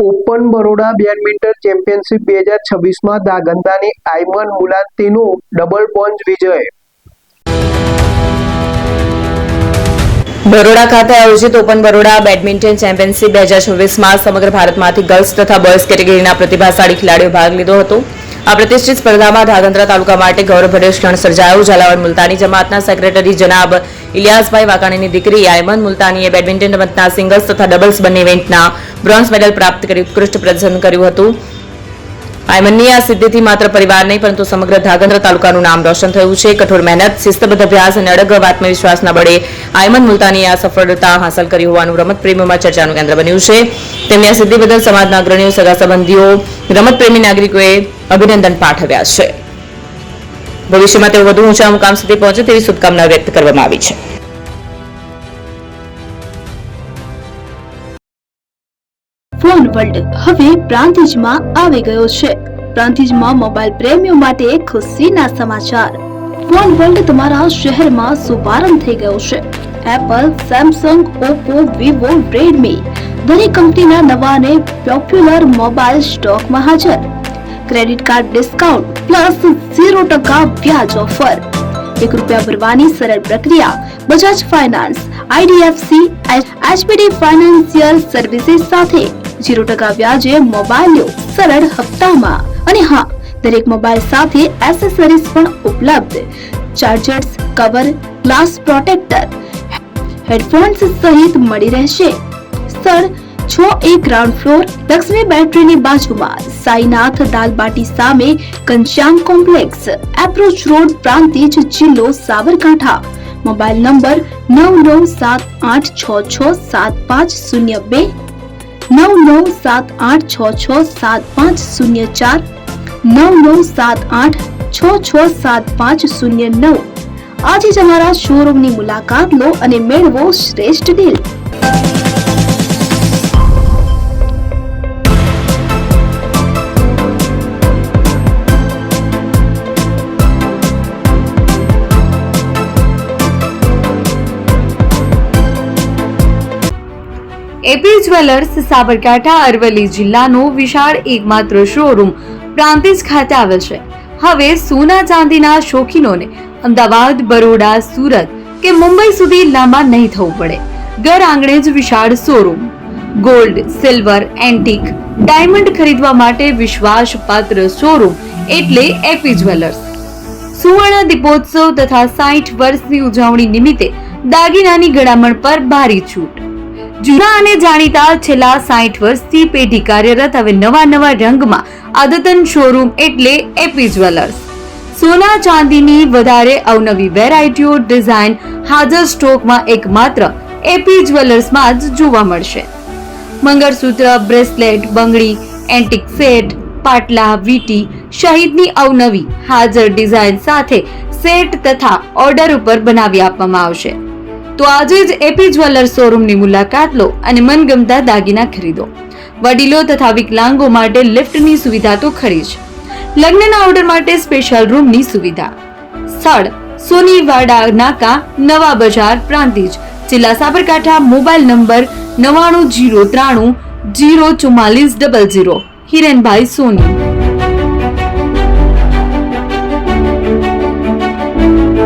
Open Baroda badminton championship 2026માં દાગંદાની આયમન મુલાન્તીનો ડબલ પોન્ચ વિજય। બરોડા ખાતે આયોજિત ઓપન બરોડા બેડમિન્ટન ચેમ્પિયનશિપ 2026માં સમગ્ર ભારતમાંથી ગર્લ્સ તથા બોયઝ કેટેગરીના પ્રતિભાશાળી ખેલાડીઓ ભાગ લીધો હતો। આ પ્રતિષ્ઠિત સ્પર્ધામાં ધાંગધ્રા તાલુકા માટે ગૌરવભર્યો ક્ષણ સર્જાયો। ઝાલાવાડ મુલતાની જમાતના સેક્રેટરી જનાબ ઇલિયાસભાઈ વાકાણીની દીકરી આયમન મુલતાનીએ બેડમિન્ટન રમતના સિંગલ્સ તથા ડબલ્સ બંને ઇવેન્ટના બ્રોન્ઝ મેડલ પ્રાપ્ત કરી ઉત્કૃષ્ટ પ્રદર્શન કર્યું હતું। આયમનની આ સિદ્ધિથી માત્ર પરિવાર નહીં પરંતુ સમગ્ર ધાંગધ્રા તાલુકાનું નામ રોશન થયું છે। કઠોર મહેનત, શિસ્તબદ્ધ અભ્યાસ અને અડગ આત્મવિશ્વાસના બળે આયમન મુલતાનીએ આ સફળતા હાંસલ કરી હોવાનું રમત પ્રેમીઓમાં ચર્ચાનું કેન્દ્ર બન્યું છે। તેમની આ સિદ્ધિ બદલ સમાજના અગ્રણીઓ, સગા સંબંધીઓ, રમતપ્રેમી નાગરિકોએ અભિનંદન પાઠવ્યા છે। ભવિષ્યમાં તેઓ વધુ ઊંચા મુકામ સુધી પહોંચે તેવી શુભકામના વ્યક્ત કરવામાં આવી છે। ફોન વર્લ્ડ હવે પ્રાંતિજમાં આવી ગયો છે। પ્રાંતિજમાં મોબાઈલ પ્રેમીઓ માટે ખુશીના સમાચાર। ફોન વર્લ્ડ તમારા શહેરમાં શુભારંભ થઈ ગયો છે। Apple, Samsung, Oppo, Vivo, Redmi દરેક કંપનીના નવા અને પોપ્યુલર મોબાઈલ સ્ટોકમાં હાજર। ક્રેડિટ કાર્ડ ડિસ્કાઉન્ટ પ્લસ 0% વ્યાજ ઓફર। ₹1 ભરવાની સરળ પ્રક્રિયા। Bajaj finance, IDFC, HPD financial services સાથે 0% વ્યાજે મોબાઈલ લો સરળ હપ્તામાં। અને હા, દરેક મોબાઈલ સાથે એસેસરીઝ પણ ઉપલબ્ધ। Chargers, cover, glass protractor, headphones સહિત મળી રહેશે। સ્થળ 6A ગ્રાઉન્ડ ફ્લોર, લક્ષ્મી બેટરીની બાજુમાં, સાઈનાથ દાલબાટી સામે, Ghanshyam complex, approach road, Prantij, જિલ્લો સાબરકાંઠા। Mobile number 9978667502, 9978667504, 9978667509। આજે જ અમારા શોરૂમની મુલાકાત લો અને મેળવો શ્રેષ્ઠ deal. AP jewellers Sabarkantha Aravalli જિલ્લાનો વિશાળ એકમાત્ર શોરૂમ પ્રાંતિજ ખાતે આવેલ છે। હવે સોના ચાંદીના શોખીનોને અમદાવાદ, બરોડા, સુરત કે મુંબઈ સુધી લાંબા નહીં થવું પડે। ઘર આંગણે જ વિશાળ showroom. Gold, silver, antique, diamond ખરીદવા માટે વિશ્વાસપાત્ર શોરૂમ એટલે એપી જ્વેલર્સ। સુવર્ણ દીપોત્સવ તથા 60 વર્ષની ઉજવણી નિમિત્તે દાગીનાની ગળામણ પર ભારી છૂટ। જૂના અને જાણીતા છેલ્લા 60 વર્ષથી પેઢી કાર્યરત હવે નવા રંગમાં અદ્યતન શોરૂમ એટલે એપી જ્વેલર્સ। સોના ચાંદીની વધારે અવનવી વેરાયટીઓ, ડિઝાઇન હાજર સ્ટોકમાં એકમાત્ર એપી જ્વેલર્સમાં જ જોવા મળશે। મંગળસૂત્ર, બ્રેસલેટ, બંગડી, એન્ટિક સેટ, પાટલા, વીટી સહિતની અવનવી હાજર ડિઝાઇન સાથે સેટ તથા ઓર્ડર ઉપર બનાવી આપવામાં આવશે। તો આજે જ એપી જ્વેલર્સ શોરૂમની મુલાકાત લો અને મનગમતા દાગીના ખરીદો। વડીલો તથા વિકલાંગો માટે લિફ્ટની સુવિધા તો ખરી જ, લગ્નના ઓર્ડર માટે સ્પેશિયલ રૂમની સુવિધા। સ્થળ સોનીવાડા નાકા, નવા બજાર, પ્રાંતિજ, જિલ્લા સાબરકાંઠા। Mobile number 9903304400। હિરેનભાઈ સોની।